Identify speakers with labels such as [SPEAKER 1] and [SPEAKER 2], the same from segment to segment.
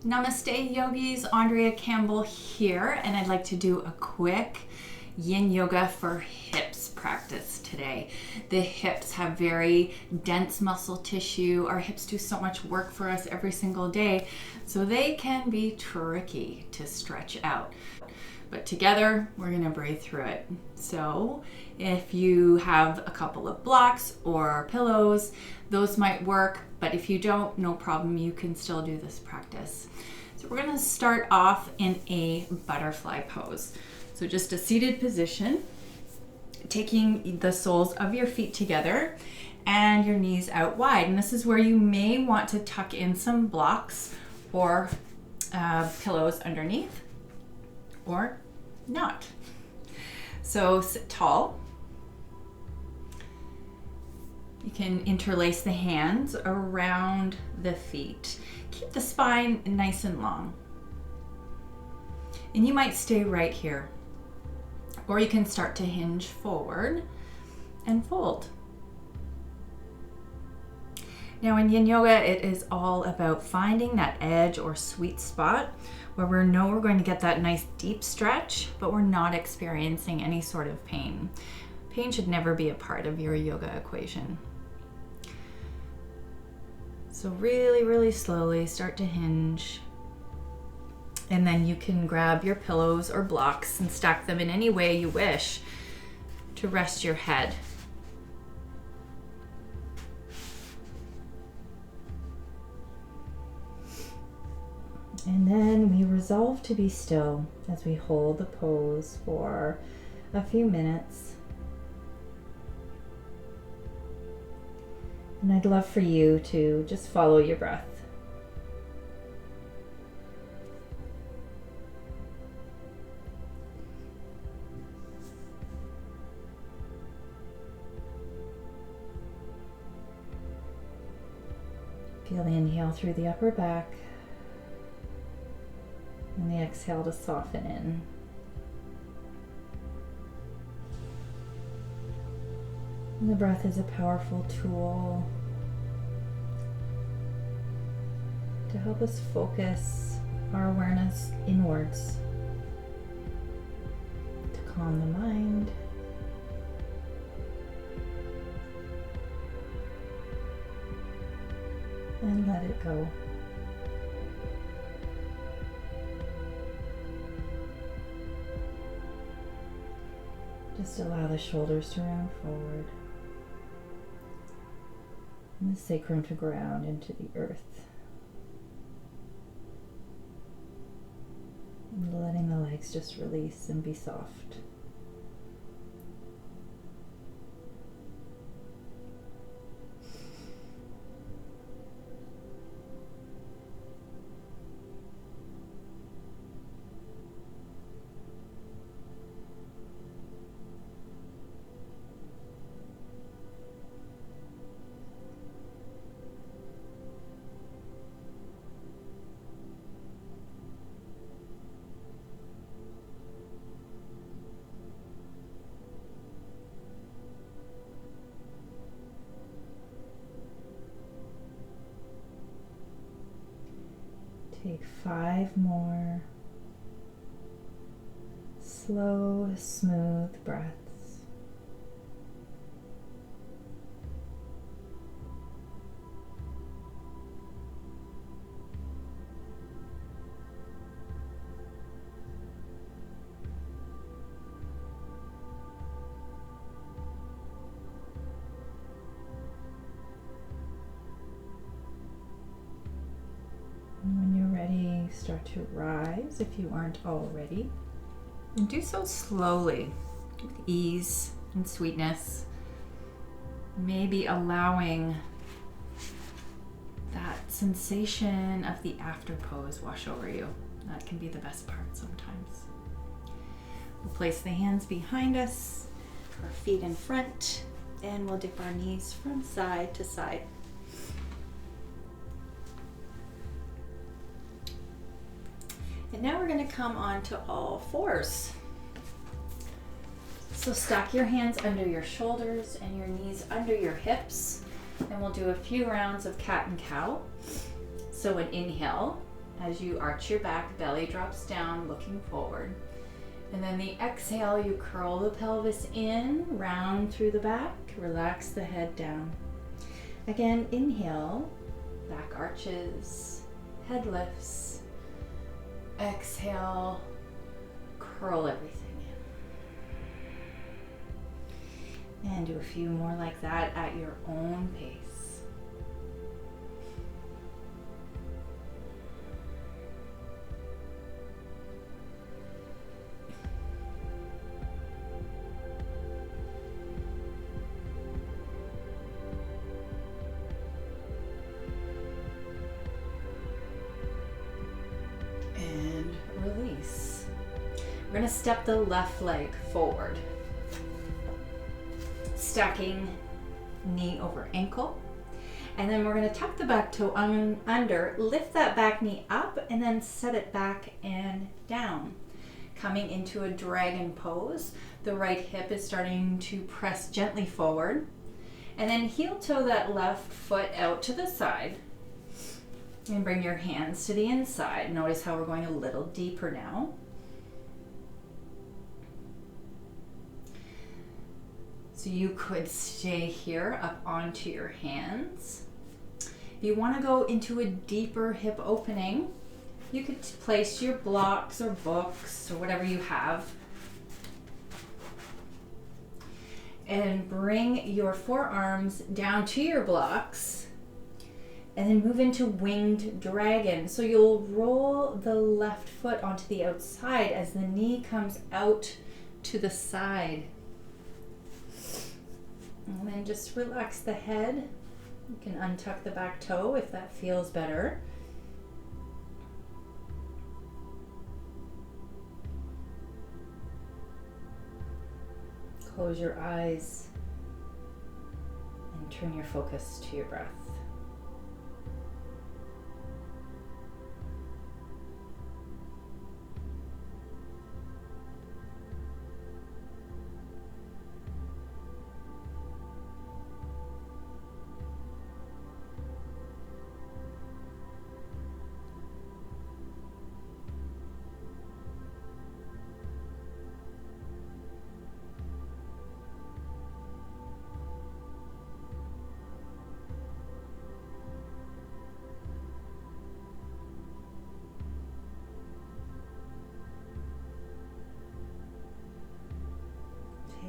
[SPEAKER 1] Namaste yogis, Andrea Campbell here, and I'd like to do a quick yin yoga for hips practice today. The hips have very dense muscle tissue. Our hips do so much work for us every single day, so they can be tricky to stretch out. But together, we're gonna breathe through it. So if you have a couple of blocks or pillows, those might work, but if you don't, no problem, you can still do this practice. So we're gonna start off in a butterfly pose. So just a seated position, taking the soles of your feet together and your knees out wide. And this is where you may want to tuck in some blocks or pillows underneath, or not. So sit tall. You can interlace the hands around the feet. Keep the spine nice and long. And you might stay right here, or you can start to hinge forward and fold. Now in yin yoga, it is all about finding that edge or sweet spot where we know we're going to get that nice deep stretch, but we're not experiencing any sort of pain. Pain should never be a part of your yoga equation. So really, really slowly start to hinge. And then you can grab your pillows or blocks and stack them in any way you wish to rest your head. And then we resolve to be still as we hold the pose for a few minutes. And I'd love for you to just follow your breath. Feel the inhale through the upper back and the exhale to soften in. And the breath is a powerful tool to help us focus our awareness inwards, to calm the mind, and let it go. Just allow the shoulders to round forward and the sacrum to ground into the earth. And letting the legs just release and be soft. Take 5 more slow, smooth breaths. Start to rise if you aren't already. And do so slowly, with ease and sweetness. Maybe allowing that sensation of the after pose wash over you. That can be the best part sometimes. We'll place the hands behind us, our feet in front, and we'll dip our knees from side to side. And now we're going to come onto all fours. So stack your hands under your shoulders and your knees under your hips. And we'll do a few rounds of cat and cow. So an inhale, As you arch your back, belly drops down, looking forward. And then the exhale, you curl the pelvis in, round through the back, relax the head down. Again, inhale, back arches, head lifts. Exhale, curl everything in. And do a few more like that at your own pace. Release. We're going to step the left leg forward. Stacking knee over ankle. And then we're going to tuck the back toe under, lift that back knee up, and then set it back and down. Coming into a dragon pose. The right hip is starting to press gently forward. And then heel toe that left foot out to the side. And bring your hands to the inside. Notice how we're going a little deeper now. So you could stay here up onto your hands. If you want to go into a deeper hip opening, you could place your blocks or books or whatever you have. And bring your forearms down to your blocks. And then move into winged dragon. So you'll roll the left foot onto the outside as the knee comes out to the side. And then just relax the head. You can untuck the back toe if that feels better. Close your eyes and turn your focus to your breath.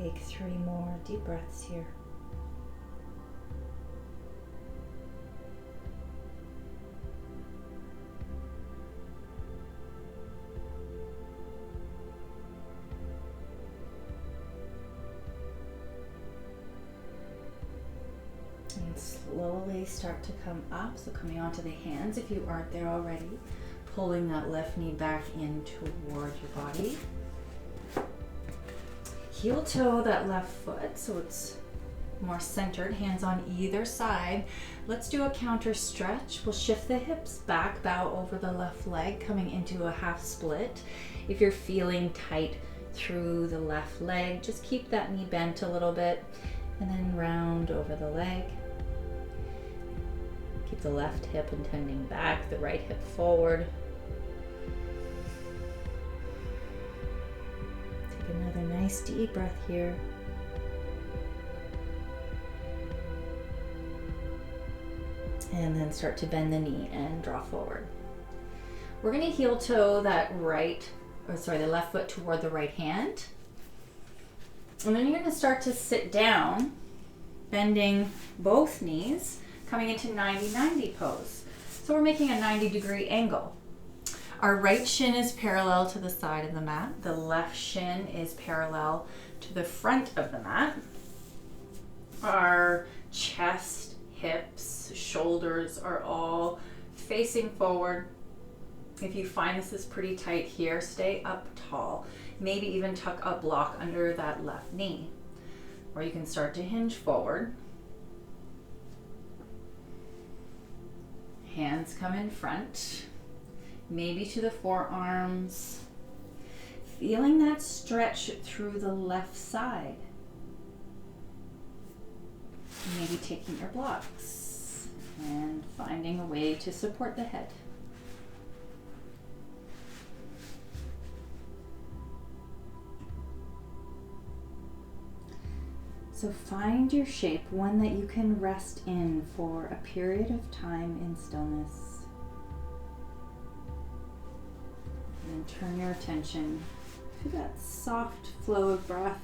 [SPEAKER 1] Take 3 more deep breaths here. And slowly start to come up, so coming onto the hands if you aren't there already, pulling that left knee back in toward your body. Heel toe that left foot so it's more centered, hands on either side. Let's do a counter stretch. We'll shift the hips back, bow over the left leg, coming into a half split. If you're feeling tight through the left leg, just keep that knee bent a little bit and then round over the leg. Keep the left hip intending back, the right hip forward. Another nice deep breath here. And then start to bend the knee and draw forward. We're going to heel toe that the left foot toward the right hand. And then you're going to start to sit down, bending both knees, coming into 90-90 pose. So we're making a 90-degree angle. Our right shin is parallel to the side of the mat. The left shin is parallel to the front of the mat. Our chest, hips, shoulders are all facing forward. If you find this is pretty tight here, stay up tall. Maybe even tuck a block under that left knee. Or you can start to hinge forward. Hands come in front. Maybe to the forearms, feeling that stretch through the left side. Maybe taking your blocks and finding a way to support the head. So find your shape, one that you can rest in for a period of time in stillness. And then turn your attention to that soft flow of breath.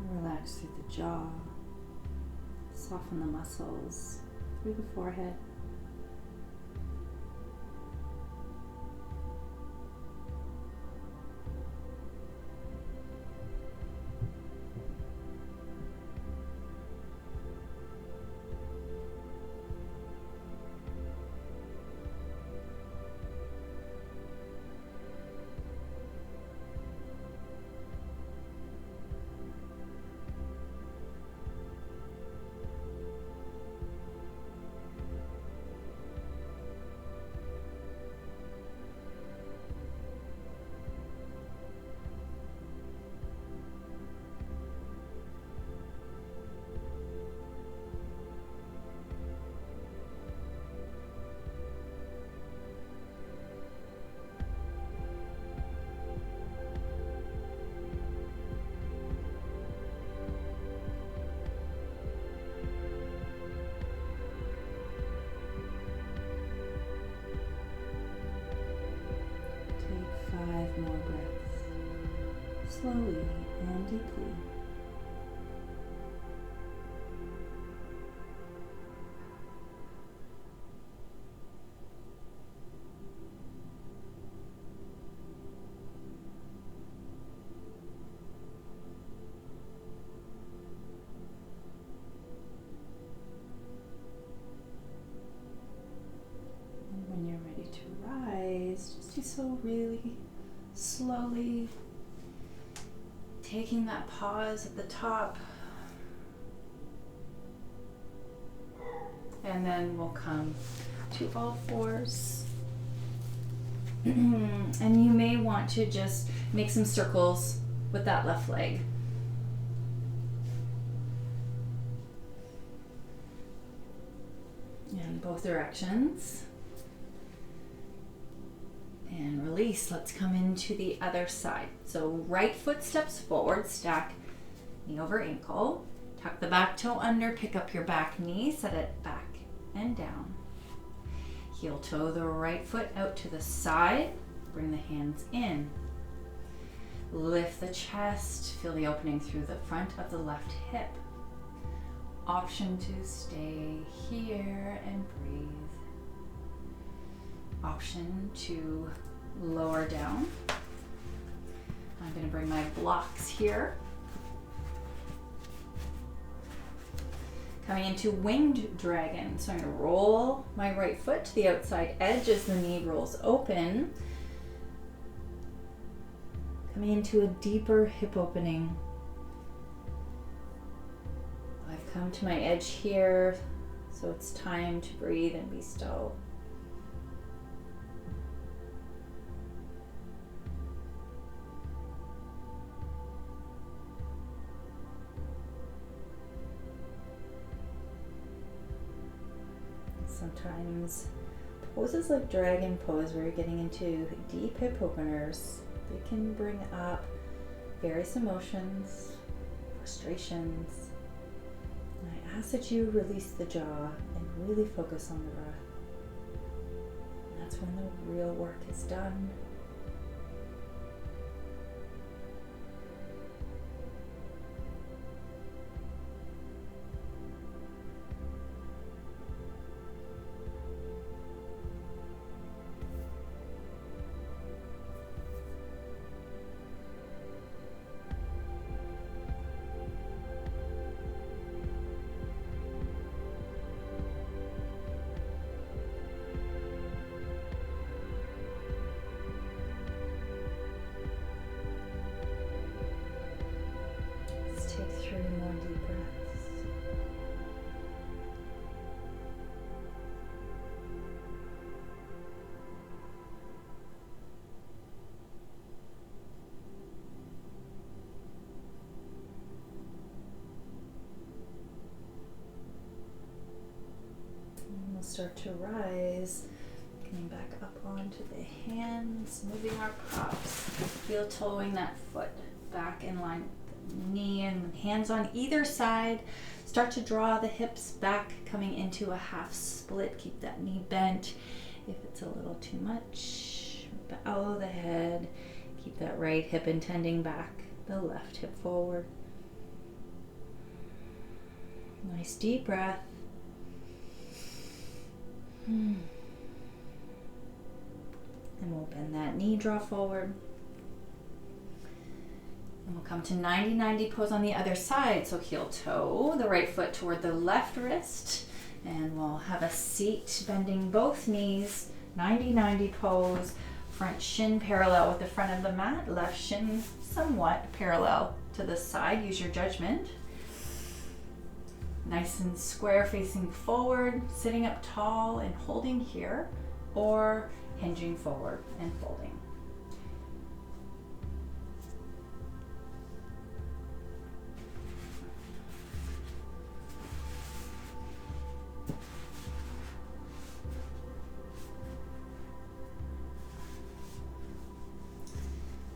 [SPEAKER 1] Relax through the jaw, soften the muscles through the forehead. Take 5 more breaths, slowly and deeply. When you're ready to rise, just do so really slowly, taking that pause at the top, and then we'll come to all fours. And you may want to just make some circles with that left leg. In both directions. And release. Let's come into the other side. So right foot steps forward, stack knee over ankle. Tuck the back toe under, pick up your back knee, set it back and down. Heel toe the right foot out to the side. Bring the hands in. Lift the chest. Feel the opening through the front of the left hip. Option to stay here and breathe. Option to lower down. I'm going to bring my blocks here. Coming into winged dragon. So I'm going to roll my right foot to the outside edge as the knee rolls open. Coming into a deeper hip opening. I've come to my edge here, so it's time to breathe and be still. Sometimes poses like dragon pose, where you're getting into deep hip openers, they can bring up various emotions, frustrations. And I ask that you release the jaw and really focus on the breath. And that's when the real work is done. start to rise. Coming back up onto the hands, moving our props. Heel toeing that foot back in line with the knee, and hands on either side. Start to draw the hips back, coming into a half split. Keep that knee bent. If it's a little too much, bow the head. Keep that right hip intending back, the left hip forward. Nice deep breath. And we'll bend that knee, draw forward. And we'll come to 90-90 pose on the other side. So heel toe, the right foot toward the left wrist. And we'll have a seat, bending both knees, 90-90 pose. Front shin parallel with the front of the mat. Left shin somewhat parallel to the side. Use your judgment. Nice and square, facing forward, sitting up tall and holding here, or hinging forward and folding.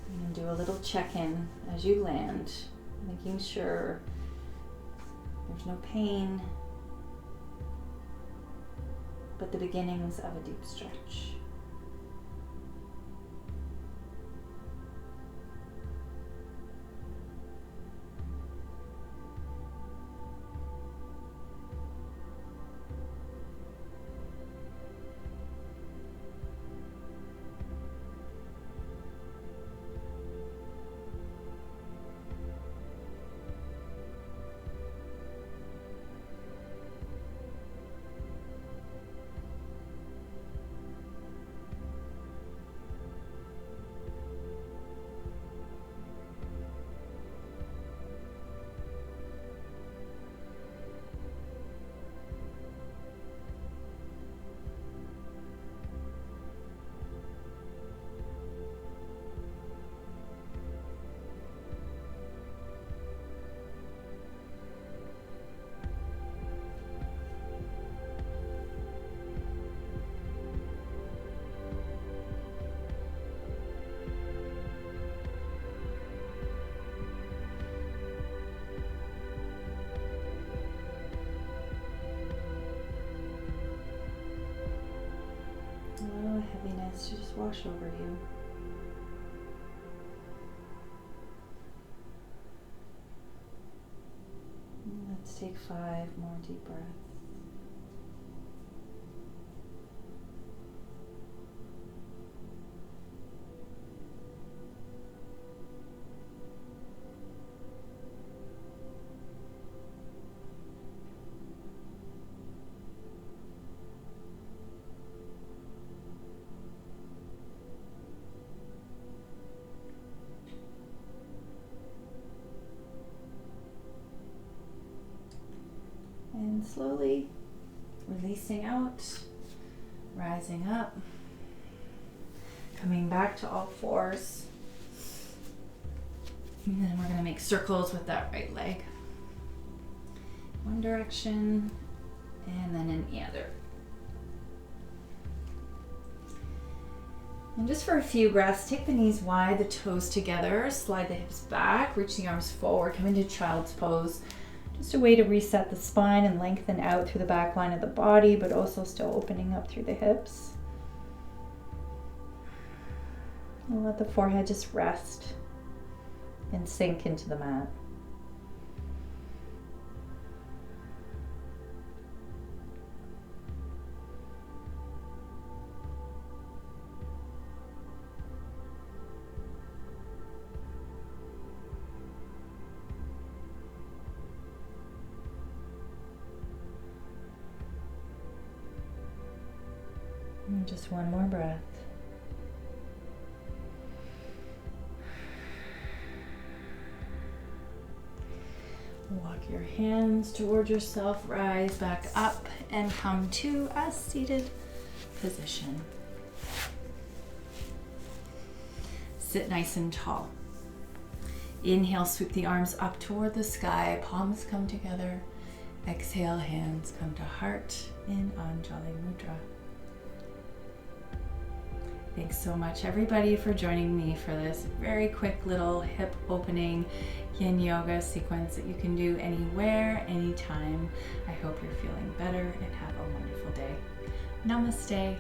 [SPEAKER 1] And do a little check-in as you land, making sure there's no pain, but the beginnings of a deep stretch. Allow heaviness to just wash over you. Let's take 5 more deep breaths. And slowly releasing out, rising up, coming back to all fours. And then we're going to make circles with that right leg. One direction and then in the other. And just for a few breaths, take the knees wide, the toes together, slide the hips back, reach the arms forward, come into child's pose. Just a way to reset the spine and lengthen out through the back line of the body, but also still opening up through the hips. And let the forehead just rest and sink into the mat. And just one more breath. Walk your hands toward yourself, rise back up and come to a seated position. Sit nice and tall. Inhale, sweep the arms up toward the sky, palms come together. Exhale, hands come to heart in Anjali Mudra. Thanks so much everybody for joining me for this very quick little hip opening yin yoga sequence that you can do anywhere, anytime. I hope you're feeling better and have a wonderful day. Namaste.